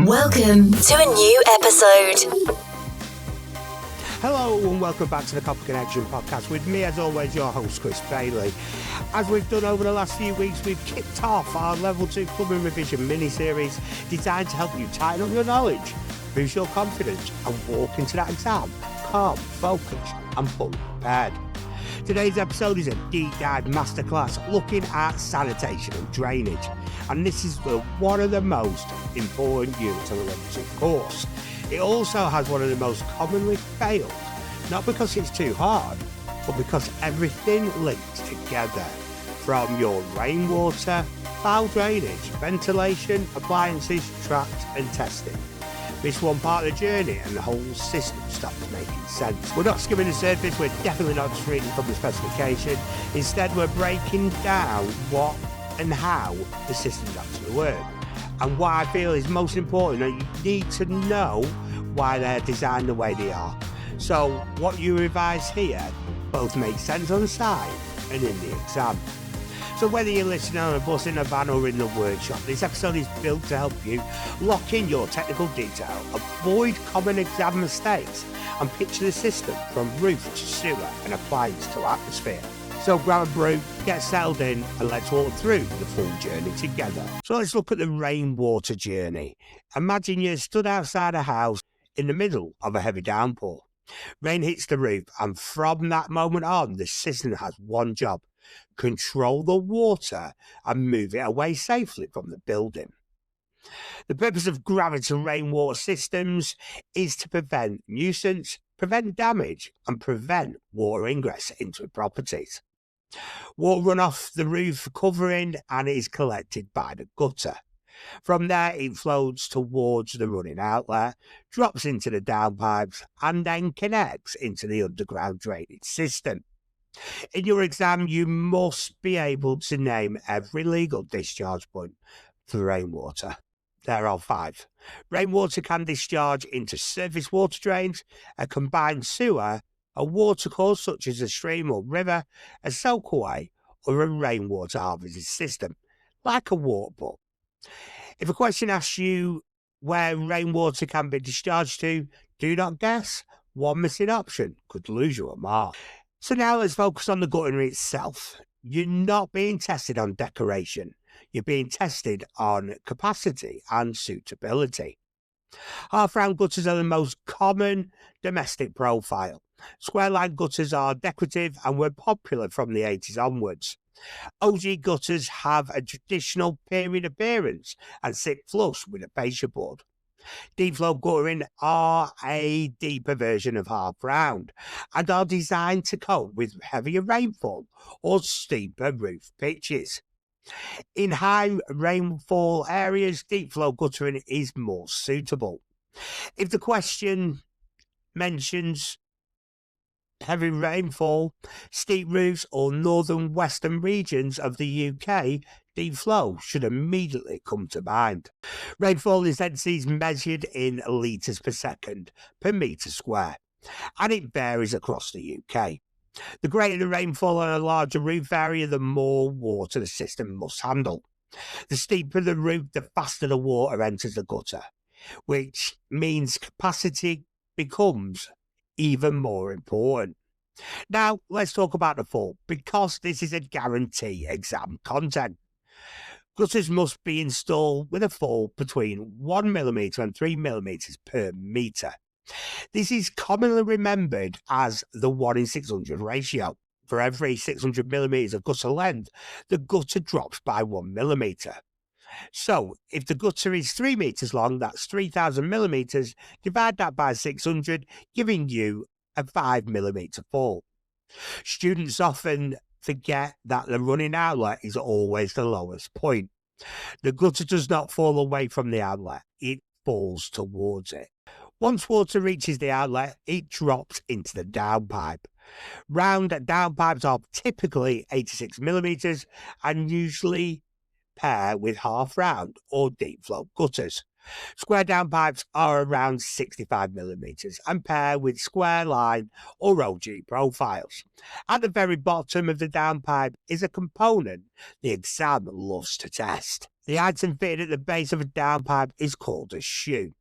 Welcome to a new episode. Hello and welcome back to the Copper Connection podcast with me, as always, your host, Chris Bailey. As we've done over the last few weeks, we've kicked off our Level 2 Plumbing Revision mini-series designed to help you tighten up your knowledge, boost your confidence and walk into that exam calm, focused and fully prepared. Today's episode is a deep dive masterclass looking at sanitation and drainage, and this is one of the most important units of the Level 2 course. It also has one of the most commonly failed, not because it's too hard, but because everything links together, from your rainwater, foul drainage, ventilation, appliances, traps and testing. This one part of the journey and the whole system stops making sense. We're not skimming the surface, we're definitely not just reading from the specification. Instead, we're breaking down what and how the systems actually work. And what I feel is most important, that you need to know why they're designed the way they are. So what you revise here both makes sense on the side and in the exam. So whether you're listening on a bus, in a van or in the workshop, this episode is built to help you lock in your technical detail, avoid common exam mistakes and picture the system from roof to sewer and appliance to atmosphere. So grab a brew, get settled in and let's walk through the full journey together. So let's look at the rainwater journey. Imagine you're stood outside a house in the middle of a heavy downpour. Rain hits the roof and from that moment on, the system has one job: control the water and move it away safely from the building. The purpose of gravity rainwater systems is to prevent nuisance, prevent damage and prevent water ingress into properties. Water run off the roof covering and is collected by the gutter. From there it flows towards the running outlet, drops into the downpipes and then connects into the underground drainage system. In your exam you must be able to name every legal discharge point for rainwater. There are 5. Rainwater can discharge into surface water drains, a combined sewer, a watercourse such as a stream or river, a soakaway, or a rainwater harvesting system, like a water butt. If a question asks you where rainwater can be discharged to, do not guess. One missing option could lose you a mark. So now let's focus on the guttering itself. You're not being tested on decoration. You're being tested on capacity and suitability. Half-round gutters are the most common domestic profile. Square-line gutters are decorative and were popular from the 80s onwards. OG gutters have a traditional period appearance and sit flush with a fascia board. Deep flow guttering are a deeper version of half-round and are designed to cope with heavier rainfall or steeper roof pitches. In high rainfall areas, deep flow guttering is more suitable. If the question mentions heavy rainfall, steep roofs or northern western regions of the UK, deep flow should immediately come to mind. Rainfall intensity is measured in litres per second per metre square, and it varies across the UK. The greater the rainfall on a larger roof area, the more water the system must handle. The steeper the roof, the faster the water enters the gutter, which means capacity becomes even more important. Now, let's talk about the fall, because this is a guarantee exam content. Gutters must be installed with a fall between 1mm and 3mm per metre. This is commonly remembered as the 1 in 600 ratio. For every 600mm of gutter length, the gutter drops by 1mm. So, if the gutter is 3 metres long, that's 3,000mm, divide that by 600, giving you a 5mm fall. Students often forget that the running outlet is always the lowest point. The gutter does not fall away from the outlet, it falls towards it. Once water reaches the outlet, it drops into the downpipe. Round downpipes are typically 86mm and usually pair with half-round or deep flow gutters. Square downpipes are around 65mm and pair with square line or OG profiles. At the very bottom of the downpipe is a component the exam loves to test: The item fitted at the base of a downpipe is called a chute.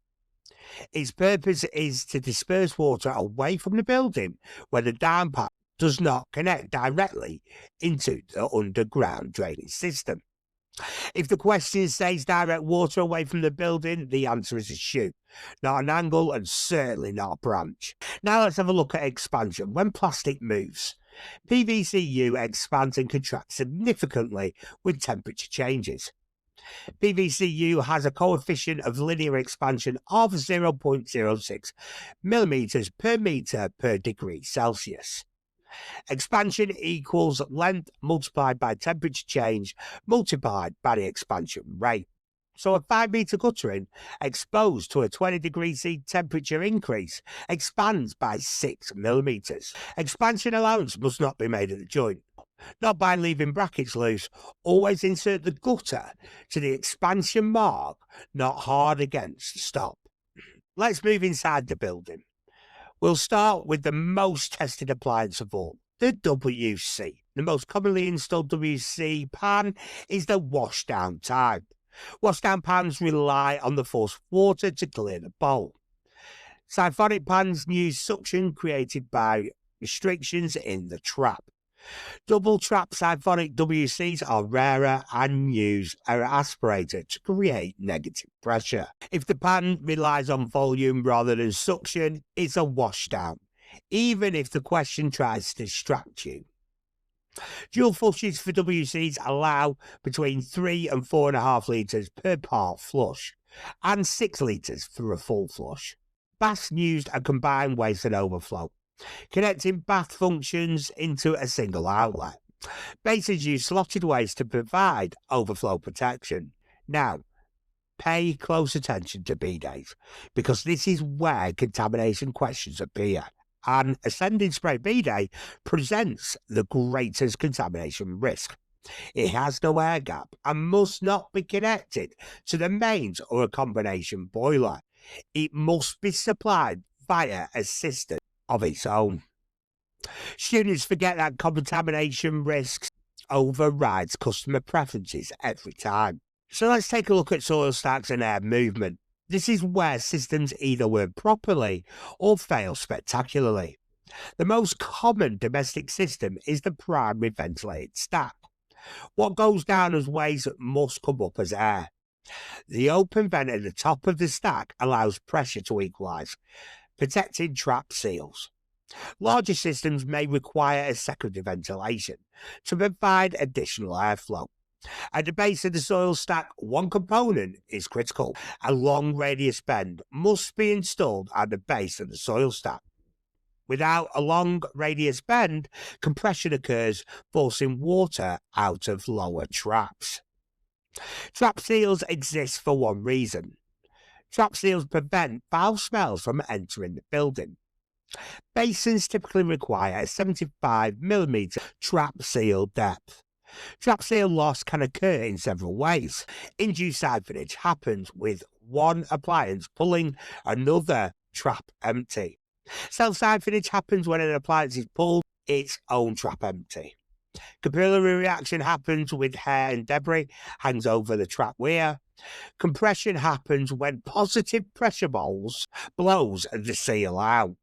Its purpose is to disperse water away from the building where the downpipe does not connect directly into the underground drainage system. If the question says direct water away from the building, the answer is a chute, not an angle and certainly not a branch. Now let's have a look at expansion. When plastic moves, PVCU expands and contracts significantly with temperature changes. PVCU has a coefficient of linear expansion of 0.06 millimeters per meter per degree Celsius. Expansion equals length multiplied by temperature change multiplied by the expansion rate. So a 5 meter guttering exposed to a 20 degrees C temperature increase expands by 6 millimeters. Expansion allowance must not be made at the joint, not by leaving brackets loose. Always insert the gutter to the expansion mark, not hard against the stop. Let's move inside the building. We'll start with the most tested appliance of all, the WC. The most commonly installed WC pan is the washdown type. Washdown pans rely on the force of water to clear the bowl. Siphonic pans use suction created by restrictions in the trap. Double trap siphonic WCs are rarer and use an aspirator to create negative pressure. If the pan relies on volume rather than suction, it's a washdown, even if the question tries to distract you. Dual flushes for WCs allow between 3 and 4.5 litres per part flush, and 6 litres for a full flush. Baths used a combined waste and overflow, connecting bath functions into a single outlet. Basins use slotted waste to provide overflow protection. Now, pay close attention to bidets, because this is where contamination questions appear. An ascending spray bidet presents the greatest contamination risk. It has no air gap and must not be connected to the mains or a combination boiler. It must be supplied via a system of its own. Students forget that contamination risks overrides customer preferences every time. So let's take a look at soil stacks and air movement. This is where systems either work properly or fail spectacularly. The most common domestic system is the primary ventilated stack. What goes down as waste must come up as air. The open vent at the top of the stack allows pressure to equalise, protecting trap seals. Larger systems may require a secondary ventilation to provide additional airflow. At the base of the soil stack, one component is critical. A long radius bend must be installed at the base of the soil stack. Without a long radius bend, compression occurs, forcing water out of lower traps. Trap seals exist for one reason. Trap seals prevent foul smells from entering the building. Basins typically require a 75mm trap seal depth. Trap seal loss can occur in several ways. Induced siphonage happens with one appliance pulling another trap empty. Self-siphonage happens when an appliance is pulled its own trap empty. Capillary reaction happens with hair and debris hangs over the trap weir. Compression happens when positive pressure blows the seal out.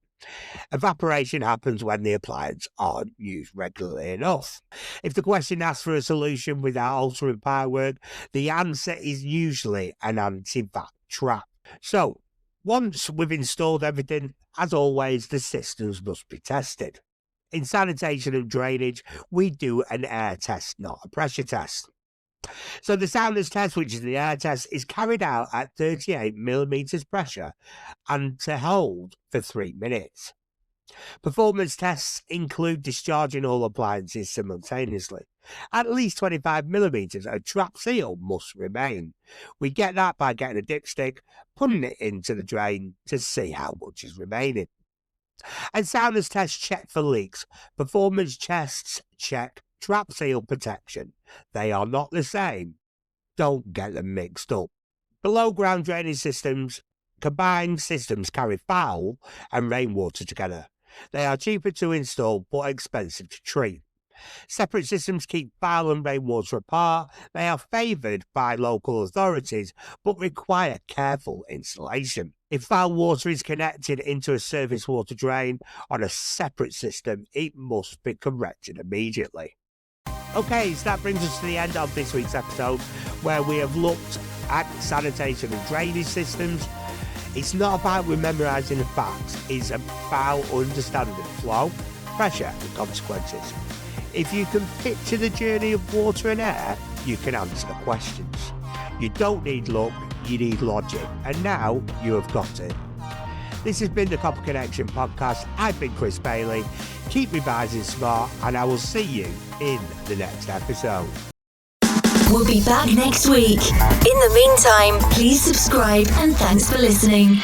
Evaporation happens when the appliance aren't used regularly enough. If the question asks for a solution without altering pipework, the answer is usually an anti-vac trap. So, once we've installed everything, as always, the systems must be tested. In sanitation and drainage, we do an air test, not a pressure test. So the Soundness test, which is the air test, is carried out at 38mm pressure and to hold for 3 minutes. Performance tests include discharging all appliances simultaneously. At least 25mm of trap seal must remain. We get that by getting a dipstick, putting it into the drain to see how much is remaining. And Soundness tests check for leaks. Performance tests check trap seal protection. They are not the same. Don't get them mixed up. Below ground drainage systems, combined systems carry foul and rainwater together. They are cheaper to install but expensive to treat. Separate systems keep foul and rainwater apart. They are favoured by local authorities, but require careful installation. If foul water is connected into a surface water drain on a separate system, it must be corrected immediately. Okay, so that brings us to the end of this week's episode, where we have looked at sanitation and drainage systems. It's not about memorising the facts, it's about understanding the flow, pressure and consequences. If you can picture the journey of water and air, you can answer the questions. You don't need luck, you need logic, and now you have got it. This has been the Copper Connection podcast. I've been Chris Bailey. Keep revising smart, and I will see you in the next episode. We'll be back next week. In the meantime, please subscribe and thanks for listening.